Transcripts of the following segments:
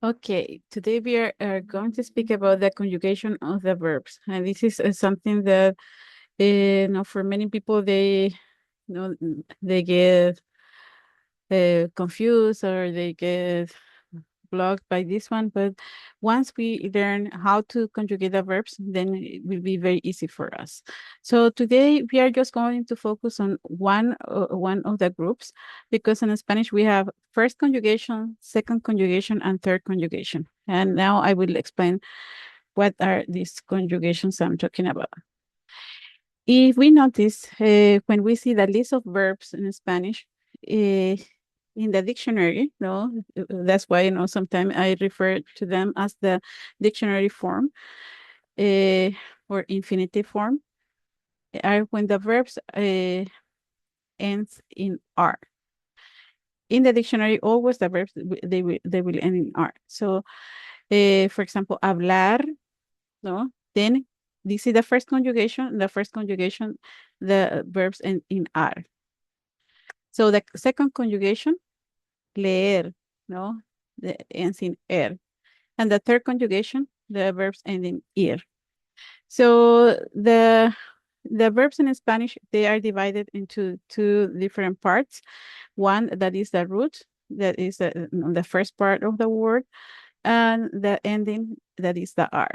Okay, today we are going to speak about the conjugation of the verbs, and this is something that for many people they get confused or they get blocked by this one. But once we learn how to conjugate the verbs, then it will be very easy for us. So today we are just going to focus on one of the groups, because in Spanish we have first conjugation, second conjugation, and third conjugation. And now I will explain what are these conjugations I'm talking about. If we notice, when we see the list of verbs in Spanish, in the dictionary, no, that's why, sometimes I refer to them as the dictionary form, uh, or infinitive form, are when the verbs ends in R. In the dictionary, always the verbs, they will end in R. So, for example, hablar, no, then this is the first conjugation. The first conjugation, the verbs end in R. So the second conjugation, leer, no, the ends in er. And the third conjugation, the verbs end in ir. So the verbs in Spanish, they are divided into two different parts. One that is the root, that is the first part of the word, and the ending, that is the R.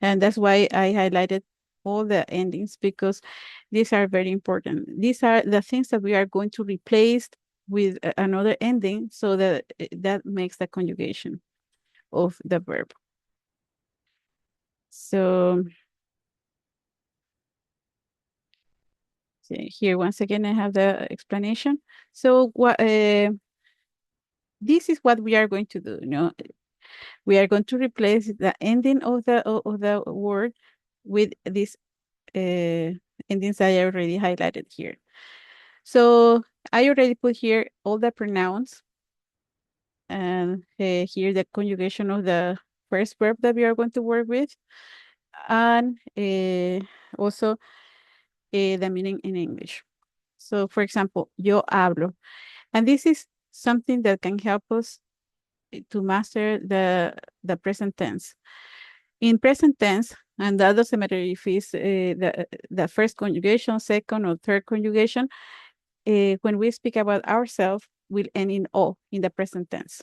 And that's why I highlighted all the endings, because these are very important. These are the things that we are going to replace with another ending, so that that makes the conjugation of the verb. So here, once again, I have the explanation. So what this is what we are going to do. We are going to replace the ending of the word with these endings I already highlighted here. So I already put here all the pronouns, and here the conjugation of the first verb that we are going to work with, and also the meaning in English. So, for example, yo hablo, and this is something that can help us to master the present tense. In present tense, and that doesn't matter if it's the first conjugation, second or third conjugation, when we speak about ourselves, will end in o in the present tense.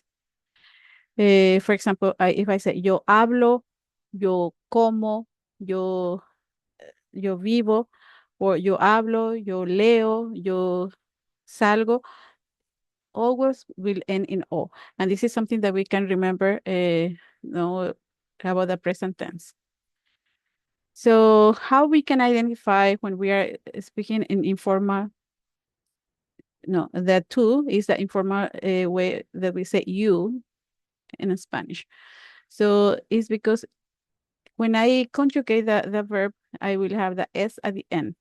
For example, if I say yo hablo, yo como, yo vivo, or yo hablo, yo leo, yo salgo, always will end in o. And this is something that we can remember about the present tense. So how we can identify when we are speaking in informal? No, the two is the informal way that we say you in Spanish. So it's because when I conjugate the verb, I will have the S at the end.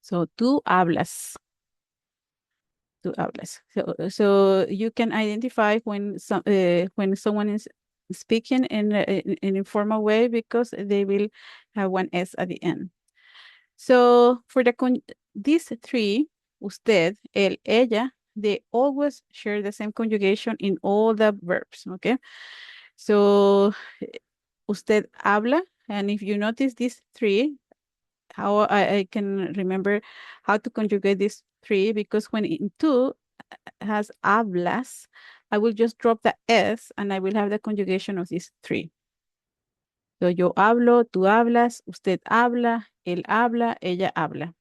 So tú hablas. Tú hablas. So you can identify when someone is speaking in an informal way, because they will have one S at the end. So for these three, usted, él, ella, they always share the same conjugation in all the verbs, okay? So usted habla, and if you notice these three, how I can remember how to conjugate these three, because when in two has hablas, I will just drop the S and I will have the conjugation of these three. So yo hablo, tú hablas, usted habla, él habla, ella habla.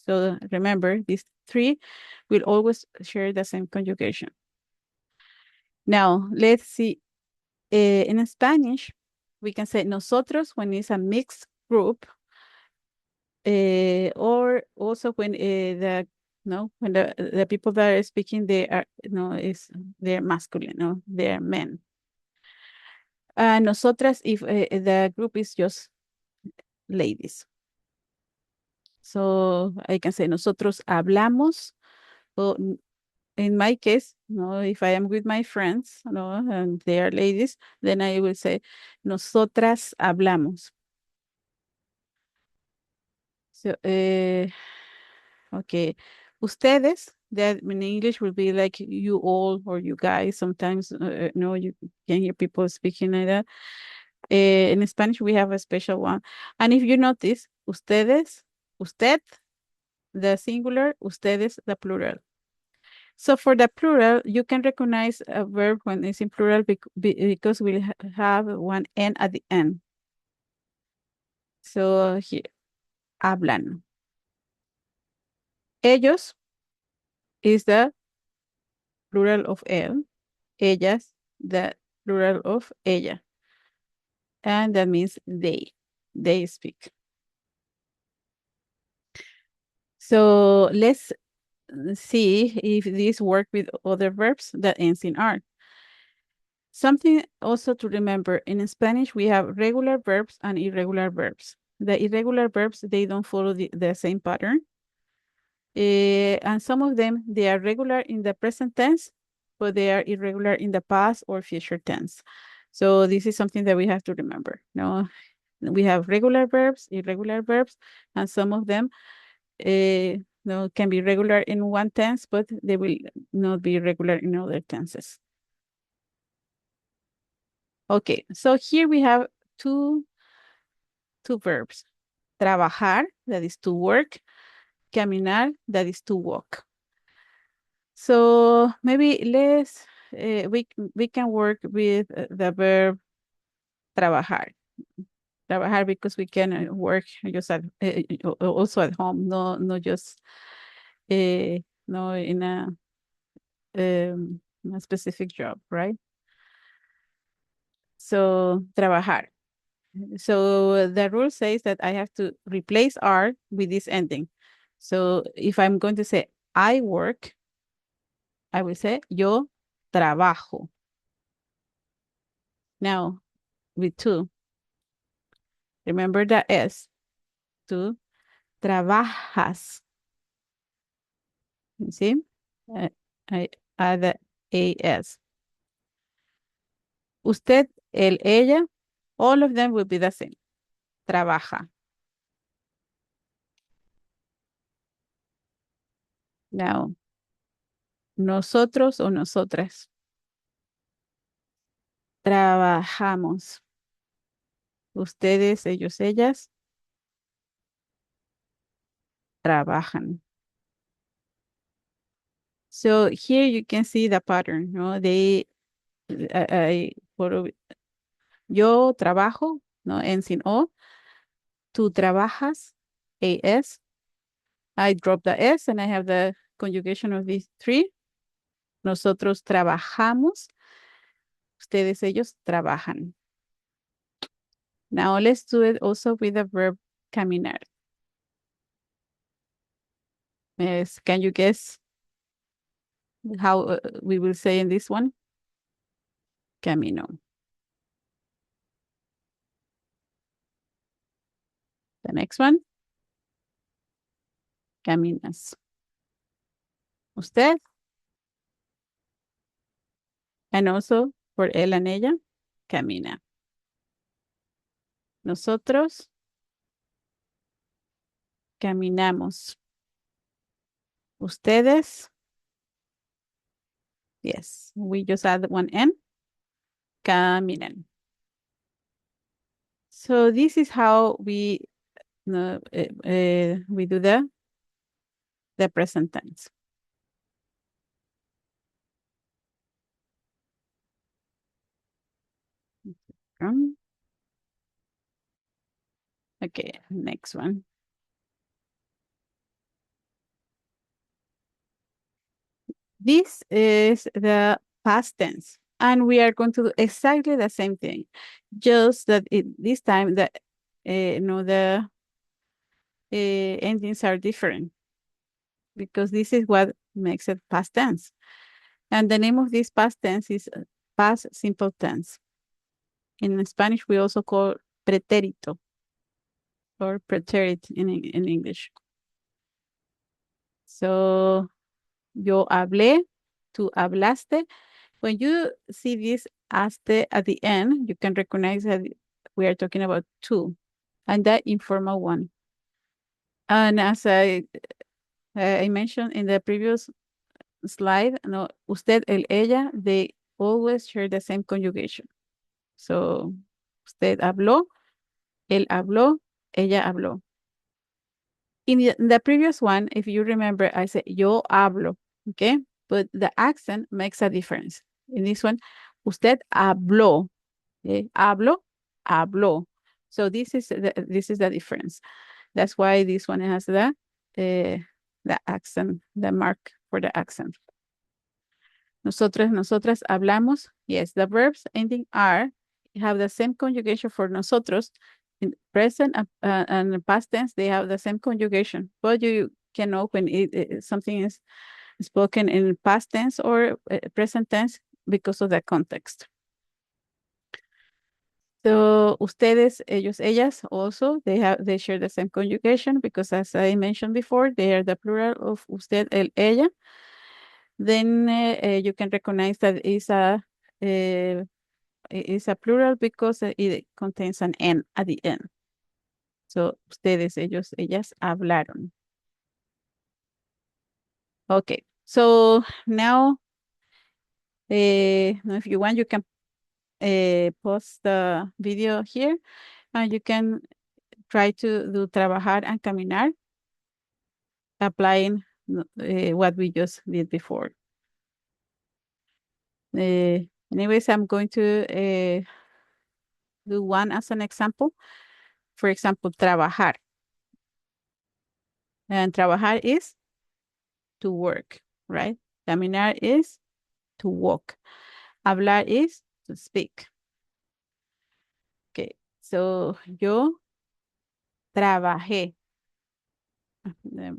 So remember, these three will always share the same conjugation. Now, let's see. In Spanish, we can say nosotros when it's a mixed group, or also when when the people that are speaking, they are they're masculine, they're men. Nosotras if the group is just ladies. So I can say nosotros hablamos, or in my case, if I am with my friends, and they are ladies, then I will say nosotras hablamos. So, okay. Ustedes, that in English will be like you all or you guys. Sometimes, no, you can hear people speaking like that. In Spanish, we have a special one. And if you notice, ustedes, usted, the singular, ustedes, the plural. So for the plural, you can recognize a verb when it's in plural because we have one N at the end. So here, hablan. Ellos is the plural of él. Ellas, the plural of ella. And that means they. They speak. So let's see if this work with other verbs that ends in R. Something also to remember, in Spanish, we have regular verbs and irregular verbs. The irregular verbs, they don't follow the same pattern. And some of them, they are regular in the present tense, but they are irregular in the past or future tense. So this is something that we have to remember. No, we have regular verbs, irregular verbs, and some of them no, can be regular in one tense, but they will not be regular in other tenses. Okay, so here we have two verbs. Trabajar, that is to work. Caminar, that is to walk. So maybe we can work with the verb trabajar. Trabajar because we can work just also at home, no just no in a specific job, right? So trabajar. So the rule says that I have to replace R with this ending. So if I'm going to say I work, I will say yo trabajo. Now with two, remember the S. Tú trabajas. You see? Uh, I add the AS. Usted, él, ella, all of them will be the same. Trabaja. Now, nosotros o nosotras. Trabajamos. Ustedes, ellos, ellas, trabajan. So here you can see the pattern, no? Yo trabajo, no, ends in O. Tú trabajas, AS. I drop the S and I have the conjugation of these three. Nosotros trabajamos. Ustedes, ellos trabajan. Now let's do it also with the verb caminar. Yes, can you guess how we will say in this one? Camino. The next one. Caminas. Usted. And also for él and ella, camina. Nosotros caminamos. Ustedes. Yes, we just add one N. Caminan. So this is how we do the present tense. Okay, next one. This is the past tense, and we are going to do exactly the same thing, just that this time the endings are different because this is what makes it past tense. And the name of this past tense is past simple tense. In Spanish, we also call pretérito or preterite in English. So, yo hablé, tú hablaste. When you see this aste at the end, you can recognize that we are talking about two, and that informal one. And as I mentioned in the previous slide, no, usted, él, ella, they always share the same conjugation. So, usted habló, él habló, ella habló. In the previous one, if you remember, I said yo hablo, okay? But the accent makes a difference. In this one, usted habló, okay? Hablo, habló. So this is the difference. That's why this one has the accent, the mark for the accent. Nosotras, nosotras hablamos. Yes, the verbs ending R have the same conjugation for nosotros. In present and past tense, they have the same conjugation. But you can know when something is spoken in past tense or present tense because of the context. So ustedes, ellos, ellas also, they share the same conjugation because as I mentioned before, they are the plural of usted, el, ella. Then you can recognize that is a plural because it contains an N at the end. So ustedes, ellos, ellas hablaron. Okay, so now, if you want, you can pause the video here and you can try to do trabajar and caminar, applying what we just did before. Anyways, I'm going to do one as an example. For example, trabajar. And trabajar is to work, right? Caminar is to walk. Hablar is to speak. Okay, so yo trabajé.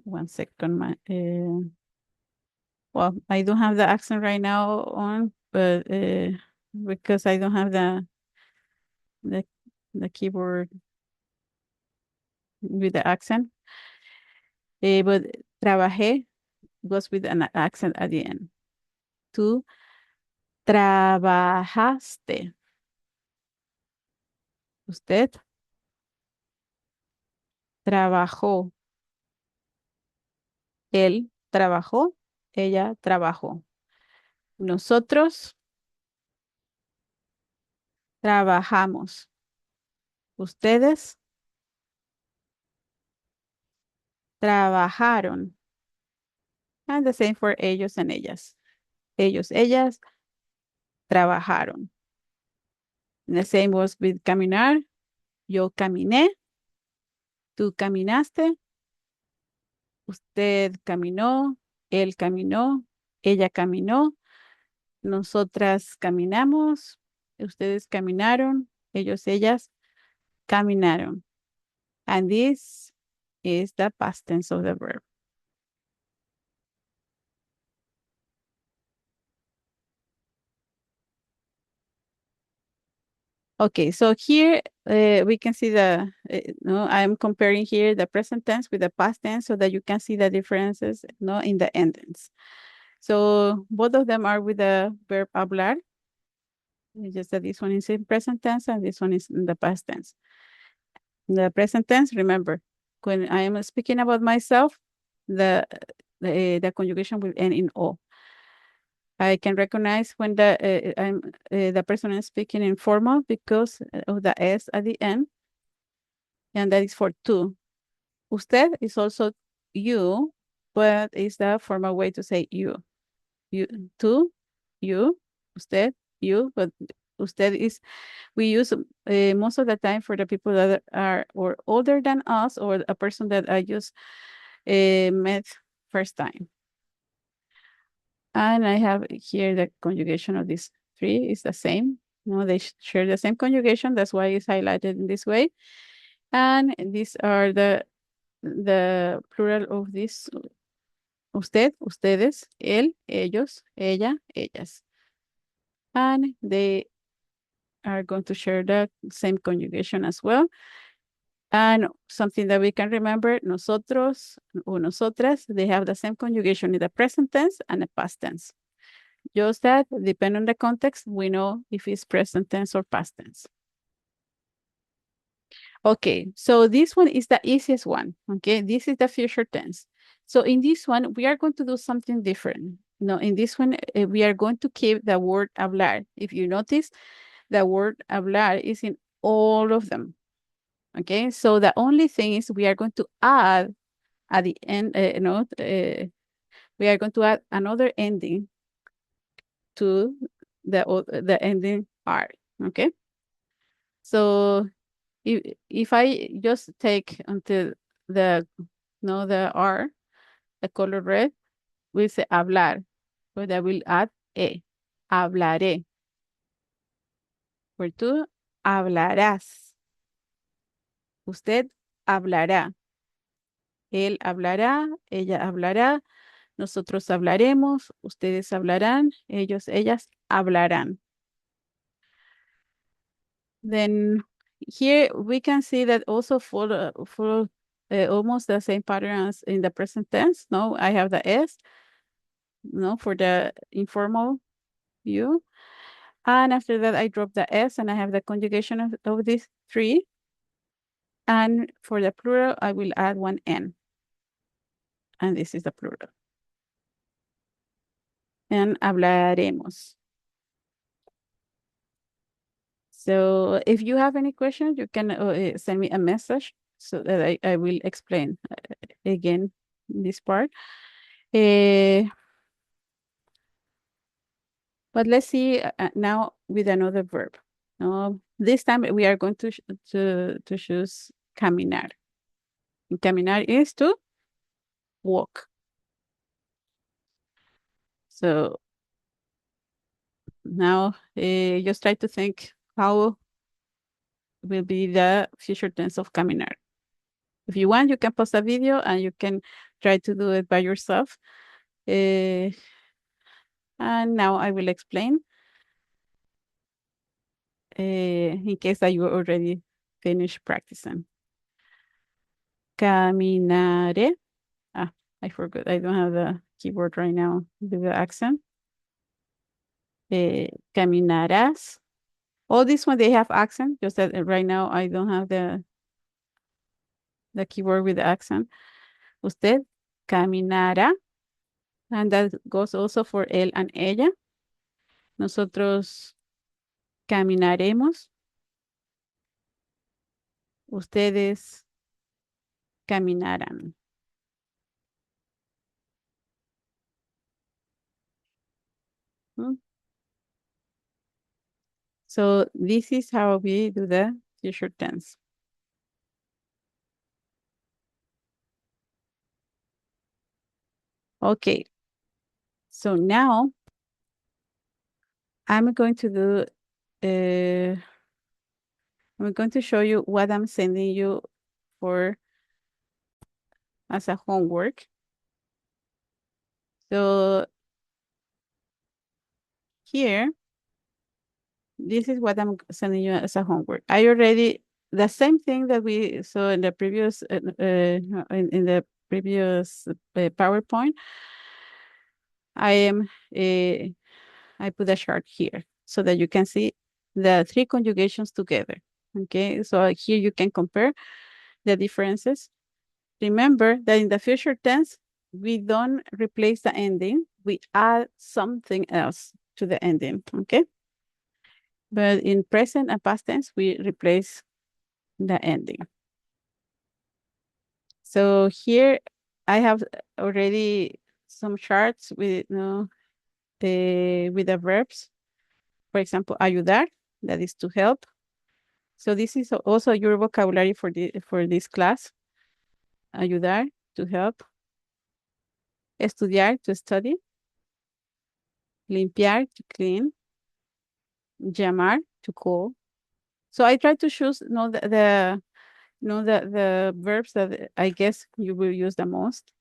One second, well, I don't have the accent right now on, but because I don't have the the keyboard with the accent. But trabajé goes with an accent at the end. Tú trabajaste. Usted trabajó. Él trabajó. Ella trabajó. Nosotros trabajamos. Ustedes trabajaron. And the same for ellos and ellas. Ellos, ellas trabajaron. And the same was with caminar. Yo caminé. Tú caminaste. Usted caminó. Él caminó. Ella caminó. Nosotras caminamos. Ustedes caminaron. Ellos, ellas caminaron. And this is the past tense of the verb. Okay, so here we can see no, I'm comparing here the present tense with the past tense so that you can see the differences, no, in the endings. So both of them are with the verb hablar. It's just that this one is in present tense and this one is in the past tense. In the present tense, remember, when I am speaking about myself, the conjugation will end in O. I can recognize when the person is speaking in formal because of the S at the end, and that is for tú. Usted is also you, but it's the formal way to say you. You, tú, you, usted, you, but usted is, we use most of the time for the people that are or older than us or a person that I just met first time. And I have here the conjugation of these three is the same. No, they share the same conjugation. That's why it's highlighted in this way. And these are the plural of this. Usted, ustedes, él, ellos, ella, ellas. And they are going to share the same conjugation as well. And something that we can remember, nosotros or nosotras, they have the same conjugation in the present tense and the past tense. Just that, depending on the context, we know if it's present tense or past tense. Okay, so this one is the easiest one, okay? This is the future tense. So in this one, we are going to do something different. no, in this one, we are going to keep the word hablar. If you notice, the word hablar is in all of them. Okay, so the only thing is we are going to add at the end, we are going to add another ending to the ending R. Okay, so if I just take until the the R, the color red, we say hablar, but I will add e, hablaré. For tú, hablarás. Usted hablará. Él hablará, ella hablará, nosotros hablaremos, ustedes hablarán, ellos, ellas hablarán. Then here we can see that also for almost the same pattern as in the present tense. No, I have the S, no, for the informal you. And after that, I drop the S and I have the conjugation of these three. And for the plural, I will add one N. And this is the plural. And hablaremos. So if you have any questions, you can send me a message so that I will explain again this part. But let's see now with another verb. This time we are going to choose caminar. And caminar is to walk. So now just try to think how will be the future tense of caminar. If you want, you can pause a video and you can try to do it by yourself. And now I will explain in case that you already finished practicing. Caminaré. Ah, I forgot. I don't have the keyboard right now with the accent. Caminarás. All this one, they have accent. Just that right now I don't have the keyboard with the accent. Usted caminará. And that goes also for él and ella. Nosotros caminaremos. Ustedes caminarán. ¿Mm? So this is how we do the future tense. Okay. So now I'm going to do, I'm going to show you what I'm sending you for as a homework. So here, this is what I'm sending you as a homework. I already, the same thing that we saw in the previous, in the previous PowerPoint, I am, I put a chart here so that you can see the three conjugations together. Okay, so here you can compare the differences. Remember that in the future tense, we don't replace the ending, we add something else to the ending, okay? But in present and past tense, we replace the ending. So here I have already some charts with, with the verbs. For example, ayudar, that is to help. So this is also your vocabulary for this class. Ayudar, to help. Estudiar, to study. Limpiar, to clean. Llamar, to call. So I try to choose the verbs that I guess you will use the most.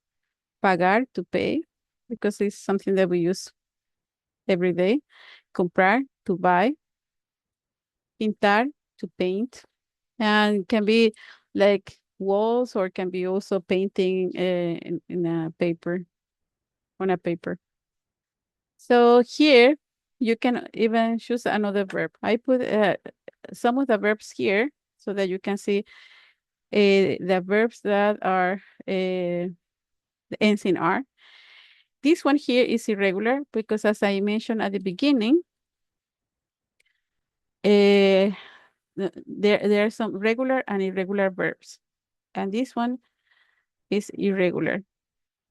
Pagar, to pay, because it's something that we use every day. Comprar, to buy. Pintar, to paint. And can be like walls or can be also painting in a paper, on a paper. So here you can even choose another verb. I put some of the verbs here so that you can see the verbs that are the ends in R. This one here is irregular because as I mentioned at the beginning, there are some regular and irregular verbs. And this one is irregular.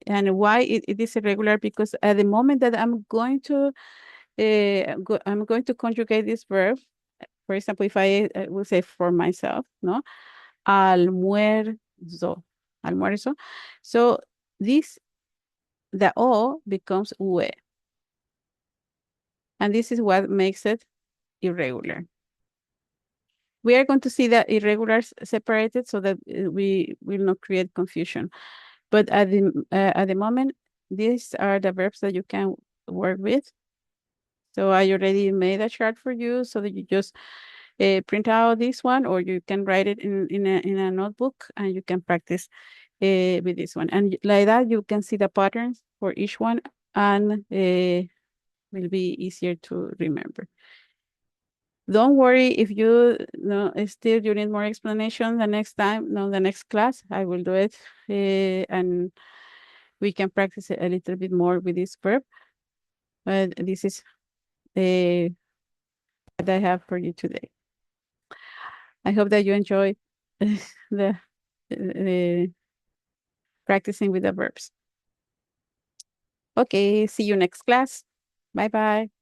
And why it is irregular? Because at the moment that I'm going to conjugate this verb, for example, if I will say for myself, no, almuerzo, almuerzo. So this, the O becomes ue. And this is what makes it irregular. We are going to see the irregulars separated so that we will not create confusion. But at the moment, these are the verbs that you can work with. So I already made a chart for you so that you just print out this one, or you can write it in a notebook and you can practice with this one. And like that, you can see the patterns for each one and will be easier to remember. Don't worry if you know still you need more explanation the next time, no, the next class, I will do it and we can practice a little bit more with this verb. But this is what I have for you today. I hope that you enjoy the practicing with the verbs. Okay, see you next class. Bye bye.